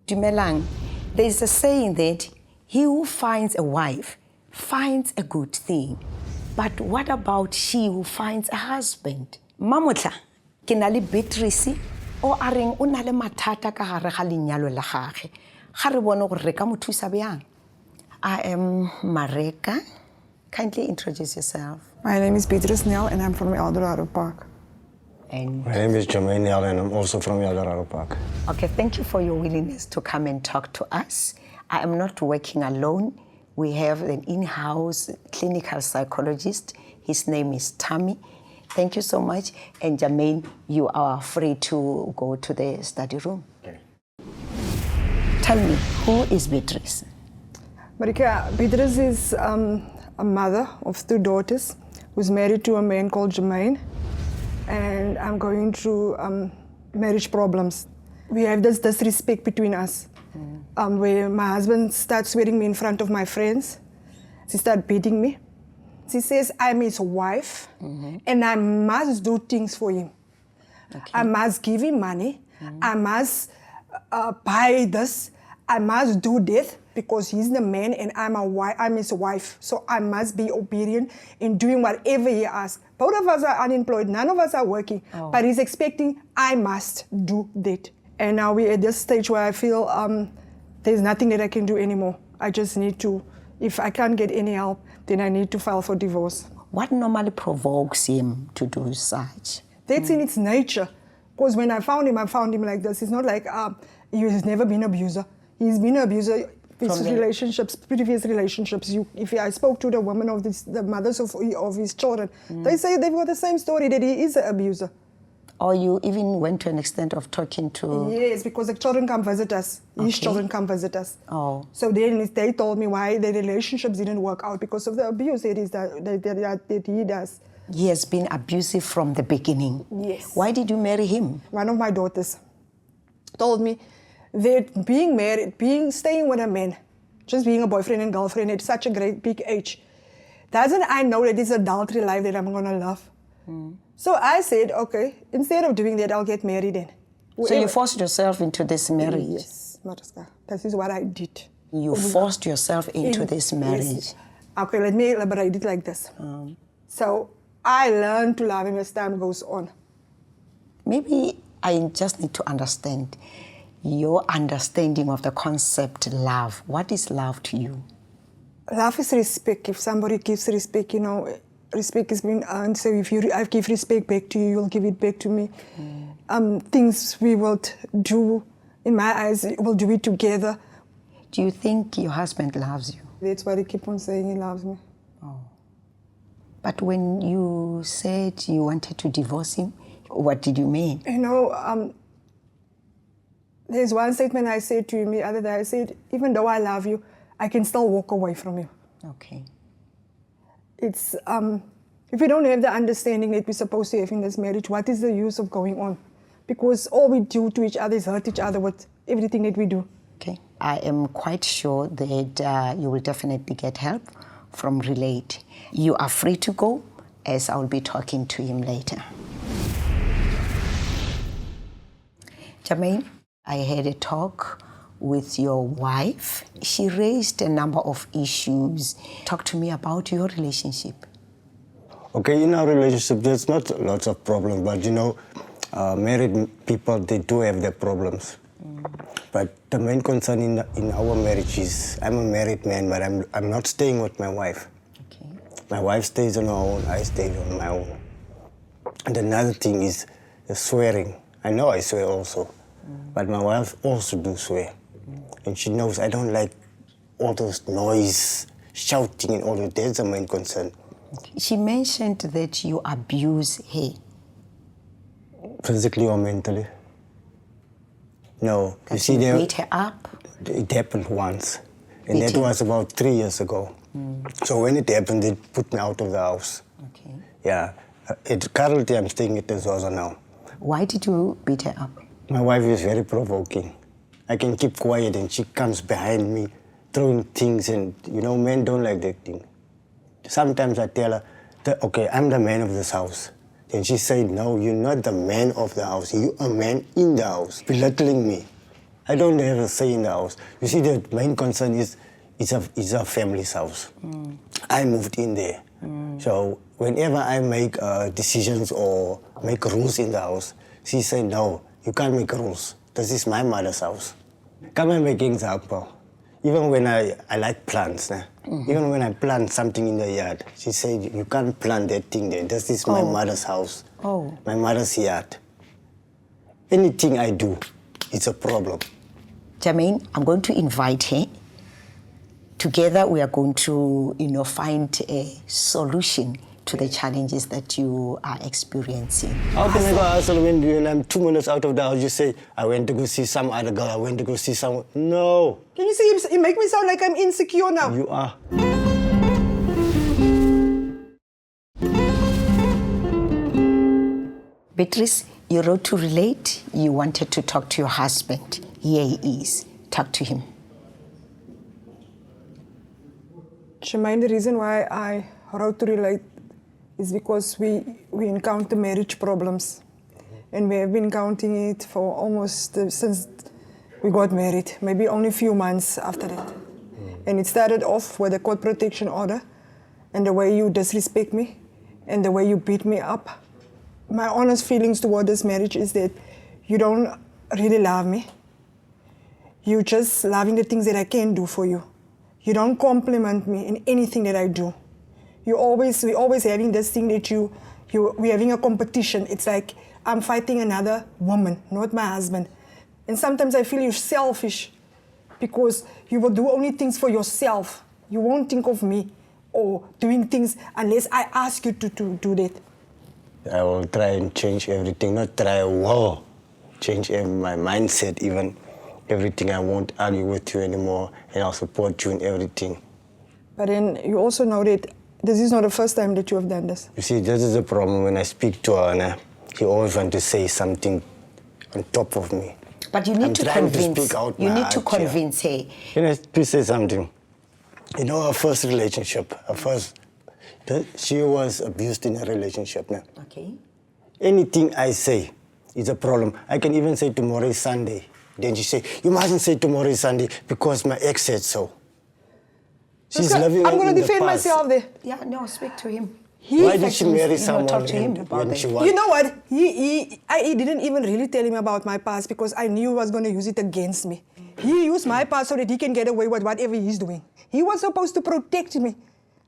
Dumelang, there's a saying that he who finds a wife finds a good thing. But what about she who finds a husband? Mamotla, ke na le Beatrice o a reng o na le mathata ka gare ga lenyalo la gagwe. Ga re bone gore re ka mo thusa bjang. I am Mareka. Kindly introduce yourself. My name is Beatrice and I'm from Eldorado Park. And My name is Jermaine and I'm also from Eldorado Park. okay, thank you for your willingness to come and talk to us. I am not working alone. We have an in-house clinical psychologist. His name is Tammy. Thank you so much. And Jermaine, you are free to go to the study room. Okay. Tell me, who is Beatrice? Marika, Beatrice is a mother of 2 daughters who's married to a man called Jermaine. And I'm going through marriage problems. We have this disrespect between us, where my husband starts swearing me in front of my friends. She starts beating me. She says I'm his wife, and I must do things for him. Okay. I must give him money. I must buy this. I must do that because he's the man and I'm his wife. So I must be obedient in doing whatever he asks. Both of us are unemployed. None of us are working. Oh. But he's expecting I must do that. And now we're at this stage where I feel there's nothing that I can do anymore. I just need to, if I can't get any help, then I need to file for divorce. What normally provokes him to do such? That's in its nature. Because when I found him like this. It's not like he's never been an abuser. He's been an abuser. His relationships, previous relationships. I spoke to the women of the mothers of his children. They say they've got the same story, that he is an abuser. Or you even went to an extent of talking to... Yes, because the children come visit us. His children come visit us. Oh. So then they told me why the relationships didn't work out because of the abuse that he does. He has been abusive from the beginning. Yes. Why did you marry him? One of my daughters told me that being married, staying with a man, just being a boyfriend and girlfriend at such a great big age, doesn't I know that it's adultery life that I'm gonna love? So I said, okay, instead of doing that, I'll get married then. So you forced yourself into this marriage? Yes, Mariska. That is what I did. You forced yourself into this marriage? Yes. Okay, let me elaborate it like this. So I learned to love him as time goes on. Maybe I just need to understand your understanding of the concept love. What is love to you? Love is respect. If somebody gives respect, respect is being earned. So if I give respect back to you, you'll give it back to me. Things we will do, in my eyes, we'll do it together. Do you think your husband loves you? That's why they keep on saying he loves me. Oh. But when you said you wanted to divorce him, what did you mean? There's one statement I said to him the other day. I said, even though I love you, I can still walk away from you. Okay. It's, if we don't have the understanding that we're supposed to have in this marriage, what is the use of going on? Because all we do to each other is hurt each other with everything that we do. Okay. I am quite sure that you will definitely get help from Relate. You are free to go, as I will be talking to him later. Jermaine, I had a talk with your wife. She raised a number of issues. Talk to me about your relationship. Okay, in our relationship, there's not lots of problems, but married people, they do have their problems. But the main concern in our marriage is, I'm a married man, but I'm not staying with my wife. Okay. My wife stays on her own, I stay on my own. And another thing is the swearing. I know I swear also, but my wife also do swear. And she knows I don't like all those noise, shouting and all that. That's the main concern. She mentioned that you abuse her. Physically or mentally? No. That you beat her up? It happened once. And that was about 3 years ago. So when it happened, they put me out of the house. Okay. Yeah. Currently, I'm staying at the Zosa now. Why did you beat her up? My wife is very provoking. I can keep quiet and she comes behind me, throwing things, and men don't like that thing. Sometimes I tell her, okay, I'm the man of this house. Then she said, no, you're not the man of the house. You're a man in the house, belittling me. I don't have a say in the house. You see, the main concern is it's a family's house. I moved in there. So whenever I make decisions or make rules in the house, she said, no, you can't make rules. This is my mother's house. Come and make example. Even when I like plants, even when I plant something in the yard, she said, you can't plant that thing there. This is my mother's house, my mother's yard. Anything I do, it's a problem. Jermaine, I'm going to invite her. Together, we are going to, find a solution to the challenges that you are experiencing. How can I go hustle when I'm 2 minutes out of the house, you say, I went to go see some other girl, I went to go see someone. No. Can you see, you make me sound like I'm insecure now. You are. Beatrice, you wrote to relate. You wanted to talk to your husband. Here he is. Talk to him. Jermaine, the reason why I wrote to relate is because we encounter marriage problems. And we have been counting it for almost since we got married, maybe only a few months after that. And it started off with a court protection order and the way you disrespect me and the way you beat me up. My honest feelings toward this marriage is that you don't really love me. You're just loving the things that I can do for you. You don't compliment me in anything that I do. We're always having this thing that we're having a competition. It's like I'm fighting another woman, not my husband. And sometimes I feel you're selfish because you will do only things for yourself. You won't think of me or doing things unless I ask you to do that. I will try and change everything, not try, change my mindset even. Everything, I won't argue with you anymore, and I'll support you in everything. But then you also know that this is not the first time that you have done this. You see, this is the problem when I speak to her. She always wants to say something on top of me. But you need to convince. You need to convince her. Can I please say something? You know, our first relationship, she was abused in a relationship now. Okay. Anything I say is a problem. I can even say tomorrow is Sunday. Then she say, you mustn't say tomorrow is Sunday because my ex said so. She's living I'm going to in the defend past. myself there. Yeah, no, speak to him. Why did she marry someone talk to him about when it. she was? You know what? I didn't even really tell him about my past because I knew he was going to use it against me. He used my past so that he can get away with whatever he's doing. He was supposed to protect me,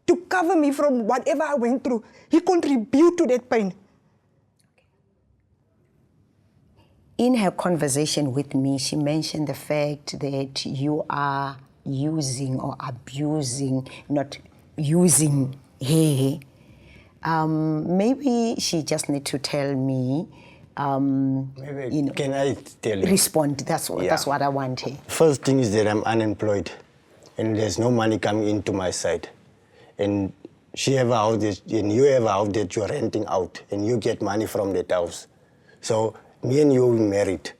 to cover me from whatever I went through. He contributed to that pain. In her conversation with me, she mentioned the fact that you are using or abusing, not using her. Maybe she just need to tell me. Maybe, can I tell you? Respond. That's what I want her. First thing is that I'm unemployed, and there's no money coming into my side, and she have a house, and you have a house that you're renting out, and you get money from that house. So me and you were married.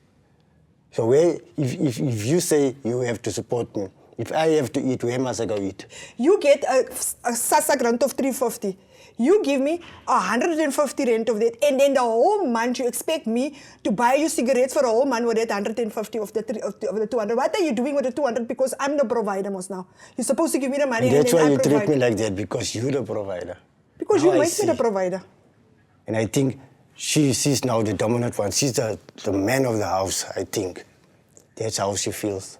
So if you say you have to support me, if I have to eat, where must I go eat? You get a SASSA grant of 350. You give me 150 rent of that, and then the whole month you expect me to buy you cigarettes for a whole month with that 150 of the 200. What are you doing with the 200? Because I'm the provider most now. You're supposed to give me the money, and that's then why I you provide. treat me like that, because you're the provider. Because now you make me the provider. And I think she's now the dominant one. She's the man of the house, I think. That's how she feels.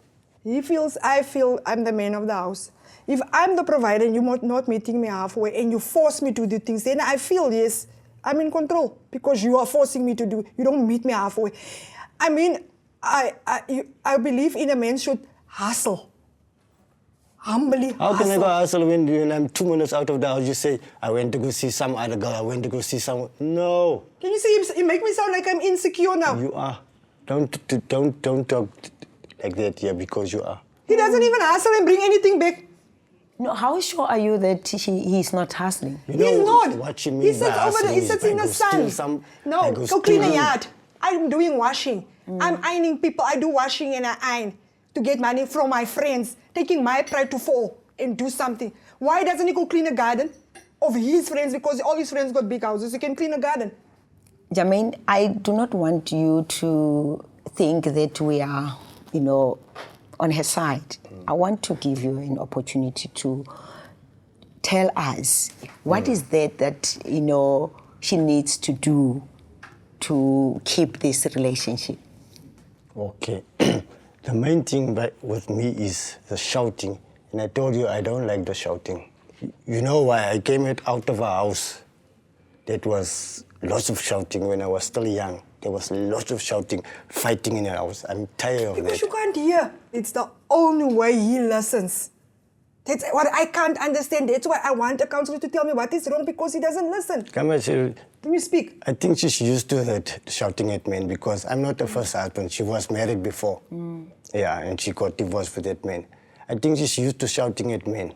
I feel I'm the man of the house. If I'm the provider and you're not meeting me halfway and you force me to do things, then I feel, yes, I'm in control because you are forcing me to do. You don't meet me halfway. I mean, I believe in a man should hustle. Humbly How hustle. can I go hustle when I'm 2 minutes out of the house? You say, I went to go see some other girl, I went to go see someone. No. Can you see, you make me sound like I'm insecure now. You are. Don't talk like that here, because you are. He doesn't even hustle and bring anything back. No, how sure are you that he's not hustling? You know He's not. What she means by hustling he sits in the sun. No, go clean the yard. I'm doing washing. I'm ironing people. I do washing and I iron to get money from my friends, taking my pride to fall and do something. Why doesn't he go clean a garden of his friends? Because all his friends got big houses. He can clean a garden. Jermaine, I do not want you to think that we are on her side. I want to give you an opportunity to tell us what is that she needs to do to keep this relationship. Okay. The main thing with me is the shouting. And I told you I don't like the shouting. You know why? I came out of a house that was lots of shouting when I was still young. There was lots of shouting, fighting in the house. I'm tired of Because that. you can't hear. It's the only way he listens. That's what I can't understand. That's why I want a counselor to tell me what is wrong, because he doesn't listen. Come on, Cheryl. Let me speak. I think she's used to that, shouting at men, because I'm not the first husband. She was married before. Yeah, and she got divorced with that man. I think she's used to shouting at men.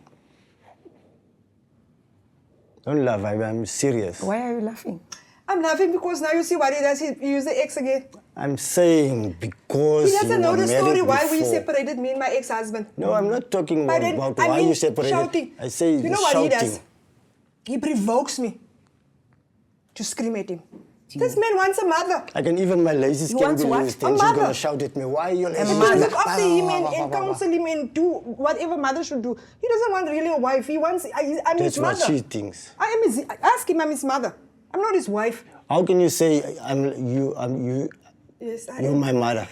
Don't laugh, I'm serious. Why are you laughing? I'm laughing because now you see what he does. He used the ex again. I'm saying because He doesn't know the story why we before. separated, me and my ex-husband. No, I'm not talking But then, about I why mean, you separated. shouting. I say you know shouting. what he does? He provokes me to scream at him. This man wants a mother. I can even my lazy He can wants be what? loose. A Then she's mother. gonna shout at me. Why are you lazy? He should look after him and counsel him and do whatever mother should do. He doesn't want really a wife. He wants, I'm his That's what mother. she thinks. Ask him, I'm his mother. I'm not his wife. How can you say Yes, you're my mother?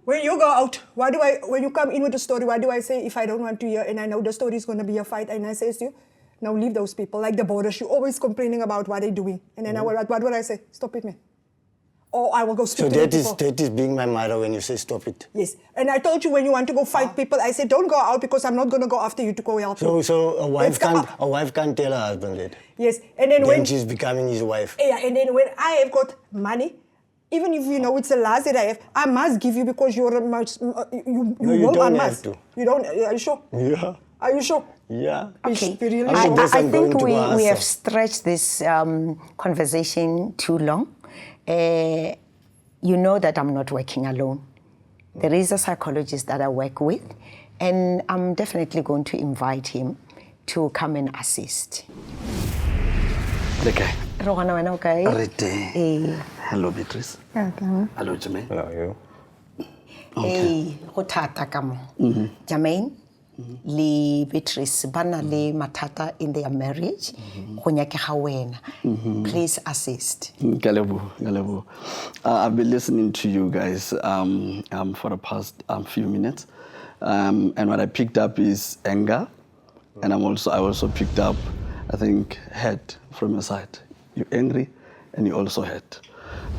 When you go out, when you come in with the story, what do I say if I don't want to hear and I know the story is going to be a fight, and I say to you, now leave those people, like the borders, you're always complaining about what they're doing. And then what would I say? Stop it, man. Or I will go speak So to the people. that is being my mother when you say stop it. Yes, and I told you when you want to go fight people, I said don't go out because I'm not going to go after you to go help you. So a wife Let's can't tell her husband that. Yes, and then Then she's becoming his wife. Yeah, and then when I have got money, even if you know it's the last that I have, I must give you because you're you No, you won't, don't I have must. to. You don't? Are you sure? Yeah. Are you sure? Yeah. Okay. Be really I I, think that's I I'm going think to we go have answer. stretched this conversation too long. You know that I'm not working alone. There is a psychologist that I work with, and I'm definitely going to invite him to come and assist. Okay. Rogana, wena o kae? Eh. Hello, Beatrice. Okay. Hello, Jermaine. Hello, you. Go thata ka mo. Jermaine le Beatrice ba na le mathata in their marriage. Go nyakega wena. Please assist. Galebo. I've been listening to you guys for the past few minutes, and what I picked up is anger, and I also picked up, I think, hurt from your side. You're angry, and you also hurt.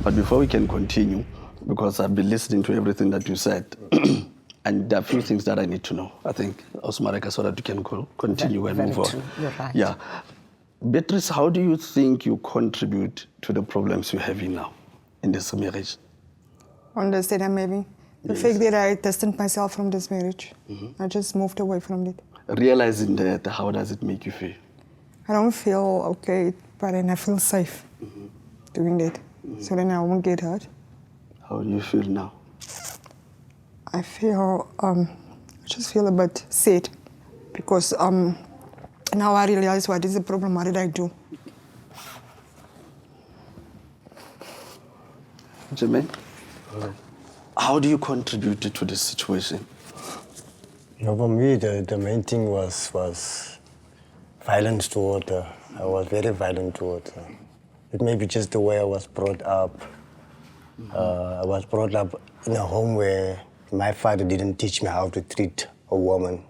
But before we can continue, because I've been listening to everything that you said, and there are a few things that I need to know, I think, Osmareka, so that we can continue and Very move on. true. You're right. Yeah. Beatrice, how do you think you contribute to the problems you're having now in this marriage? Understand that maybe. The fact that I distanced myself from this marriage. I just moved away from it. Realizing that, how does it make you feel? I don't feel okay, but then I feel safe doing that. So then I won't get hurt. How do you feel now? I just feel a bit sad because now I realize what is the problem, what did I do? Jermaine, how do you contribute to this situation? For me, the main thing was violence toward her. I was very violent toward her. It may be just the way I was brought up. I was brought up in a home where my father didn't teach me how to treat a woman.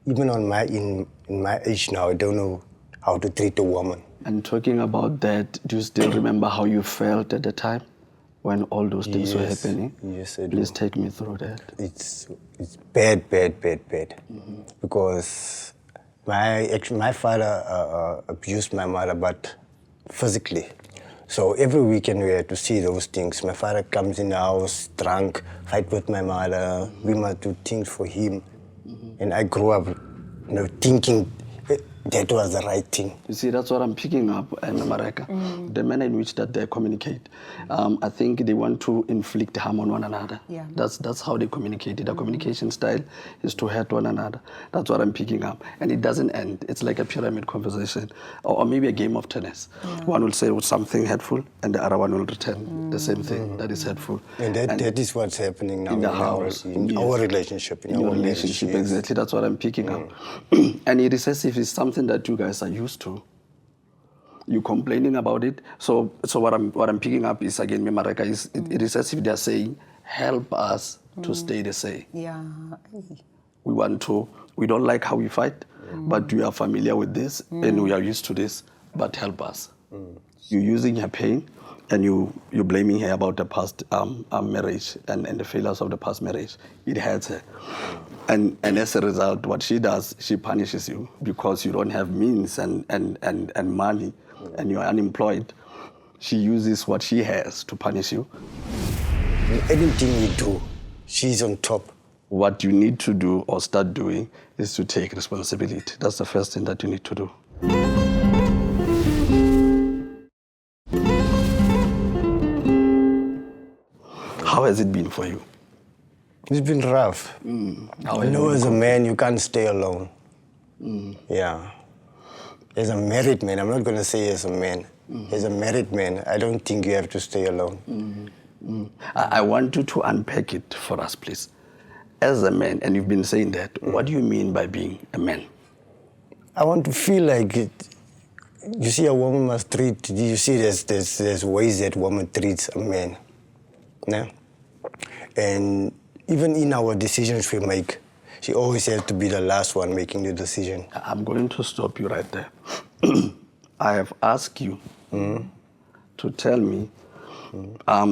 Even in my age now, I don't know how to treat a woman. And talking about that, do you still remember how you felt at the time when all those things were happening? Yes, I do. Please take me through that. It's bad. Because my father abused my mother, but physically. So every weekend we had to see those things. My father comes in the house drunk, fight with my mother. We must do things for him. And I grew up, thinking that was the right thing. You see, that's what I'm picking up in America. The manner in which that they communicate. I think they want to inflict harm on one another. Yeah. That's how they communicate. The communication style is to hurt one another. That's what I'm picking up. And it doesn't end. It's like a pyramid conversation or maybe a game of tennis. Yeah. One will say something hurtful and the other one will return the same thing that is hurtful. And that is what's happening now in the house. In our relationship. In your relationship, yes. Exactly. That's what I'm picking up. And it is as if it's something that you guys are used to. You complaining about it. So what I'm picking up is again, Mareka, is it is as if they're saying, help us to stay the same. Yeah. We don't like how we fight, but we are familiar with this and we are used to this, but help us. You're using her pain and you're blaming her about the past marriage and the failures of the past marriage. It hurts her. And as a result, what she does, she punishes you because you don't have means and money and you're unemployed. She uses what she has to punish you. Anything we do, she's on top. What you need to do or start doing is to take responsibility. That's the first thing that you need to do. How has it been for you? It's been rough. I know as a man, you can't stay alone. Yeah. As a married man, I'm not going to say as a man. As a married man, I don't think you have to stay alone. I want you to unpack it for us, please. As a man, and you've been saying that, what do you mean by being a man? I want to feel like it. You see, a woman must treat, you see there's ways that woman treats a man. Yeah? And even in our decisions we make, she always has to be the last one making the decision. I'm going to stop you right there. I have asked you to tell me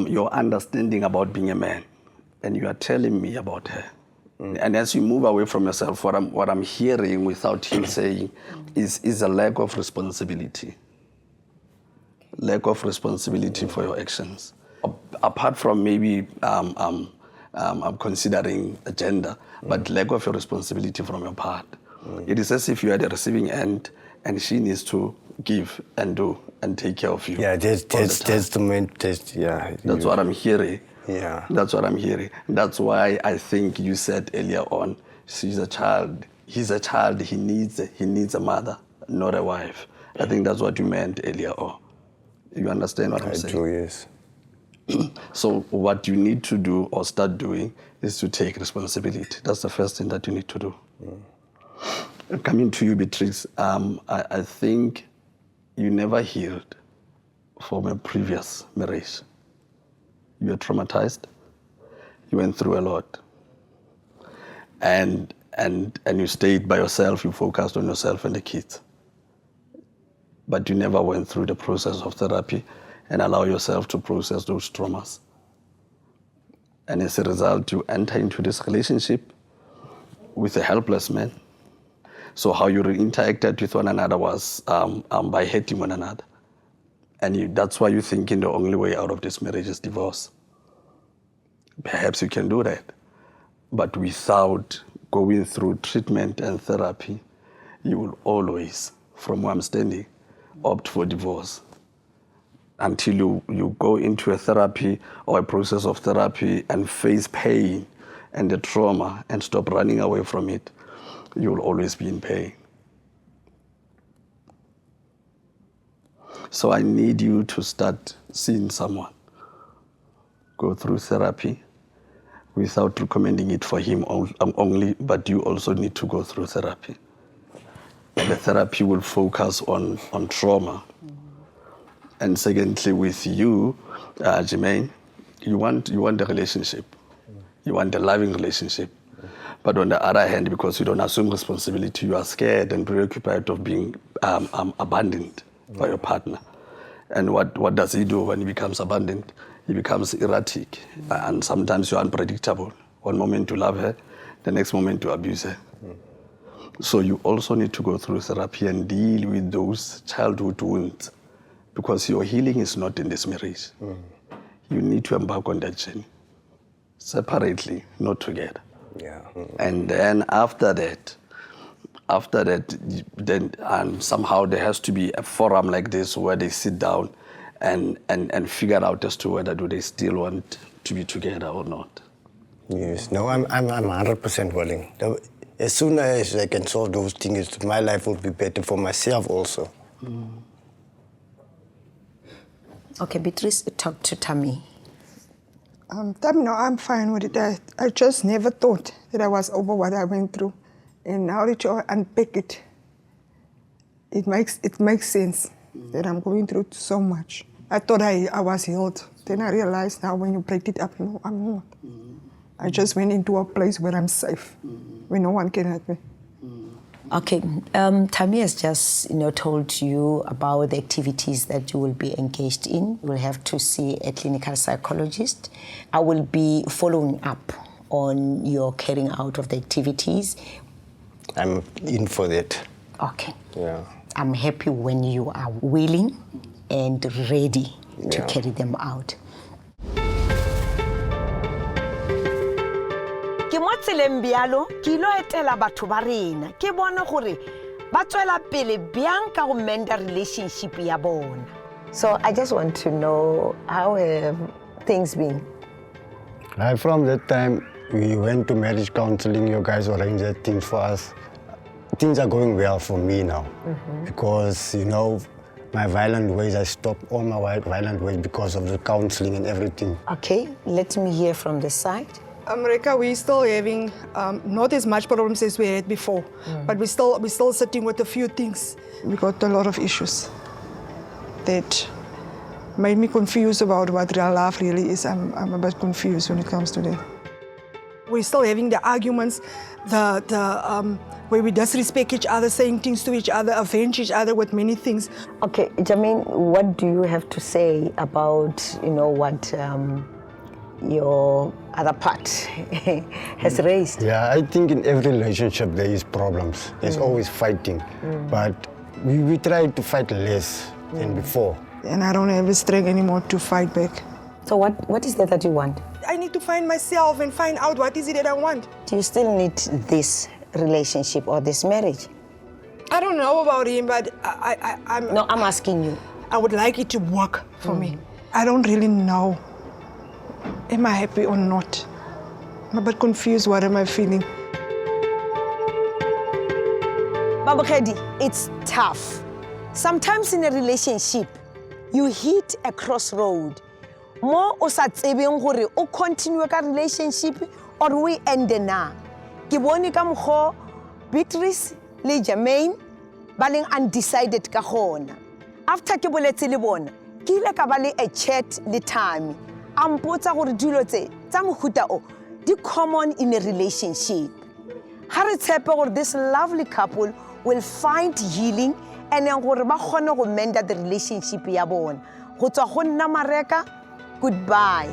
your understanding about being a man, and you are telling me about her. And as you move away from yourself, what I'm hearing without you saying is a lack of responsibility. Lack of responsibility for your actions. Apart from maybe I'm considering a gender, but lack of your responsibility from your part. It is as if you are the receiving end and she needs to give and do and take care of you. Yeah, that's the main test, yeah. That's what I'm hearing. Yeah. That's what I'm hearing. That's why I think you said earlier on, she's a child. He's a child, he needs a mother, not a wife. I think that's what you meant earlier on. You understand what I'm saying? I do, yes. So what you need to do or start doing is to take responsibility. That's the first thing that you need to do. Coming to you, Beatrice, I think you never healed from a previous marriage. You were traumatized. You went through a lot. And you stayed by yourself, you focused on yourself and the kids. But you never went through the process of therapy and allow yourself to process those traumas. And as a result, you enter into this relationship with a helpless man. So how you interacted with one another was by hating one another. And that's why you're thinking the only way out of this marriage is divorce. Perhaps you can do that. But without going through treatment and therapy, you will always, from where I'm standing, opt for divorce. Until you go into a therapy or a process of therapy and face pain and the trauma and stop running away from it, you will always be in pain. So I need you to start seeing someone. Go through therapy without recommending it for him only, but you also need to go through therapy. And the therapy will focus on trauma. And secondly, with you, Jermaine, you want a relationship. You want a loving relationship. But on the other hand, because you don't assume responsibility, you are scared and preoccupied of being abandoned by your partner. And what does he do when he becomes abandoned? He becomes erratic. And sometimes you're unpredictable. One moment you love her, the next moment you abuse her. So you also need to go through therapy and deal with those childhood wounds. Because your healing is not in this marriage. You need to embark on that journey. Separately, not together. Yeah. And then after that, after that, then somehow there has to be a forum like this where they sit down and figure out as to whether do they still want to be together or not. Yes, no, I'm 100% willing. As soon as I can solve those things, my life will be better for myself also. Okay, Beatrice, talk to Tammy. Tammy, no, I'm fine with it. I just never thought that I was over what I went through. And now that you unpick it, it makes sense that I'm going through so much. I thought I was healed. Then I realized now when you break it up, no, I'm not. I just went into a place where I'm safe, where no one can hurt me. Okay, Tammy has just told you about the activities that you will be engaged in. You will have to see a clinical psychologist. I will be following up on your carrying out of the activities. I'm in for that. Okay. Yeah. I'm happy when you are willing and ready to carry them out. Ke mo tseleng bialo ke ilo etela batho ba rena ke bona gore ba tswela pele byang ka go mend relationship ya bona. So I just want to know how have things been? From that time we went to marriage counseling, you guys arranged that things for us. Things are going well for me now because my violent ways, I stopped all my violent ways because of the counseling and everything. Okay, let me hear from the side. America, we're still having not as much problems as we had before, but we're still sitting with a few things. We got a lot of issues that made me confused about what real love really is. I'm a bit confused when it comes to that. We're still having the arguments, where we disrespect each other, saying things to each other, avenge each other with many things. Okay, Jermaine, what do you have to say about what your other part has raised? Yeah, I think in every relationship there is problems. There's always fighting. But we try to fight less than before. And I don't have the strength anymore to fight back. So what is that you want? I need to find myself and find out what is it that I want. Do you still need this relationship or this marriage? I don't know about him, but I'm... No, I'm asking you. I would like it to work for me. I don't really know. Am I happy or not? I'm a bit confused. What am I feeling? Babakedi, it's tough. Sometimes in a relationship, you hit a crossroad. Mo o sa tsebeng gore o continue ka relationship or we end na. Ke bone ka mkho Beatrice le Jermaine ba leng undecided ka gona. After ke boletse le bona, ke ile ka ba le a chat le Tammy. Ampotsa gore dilo tse tsa mohuta o di common in a relationship. Ha re tshepe gore this lovely couple will find healing and then gore ba kgone go mend the relationship ya bona. Go tswa go nna mareka, goodbye.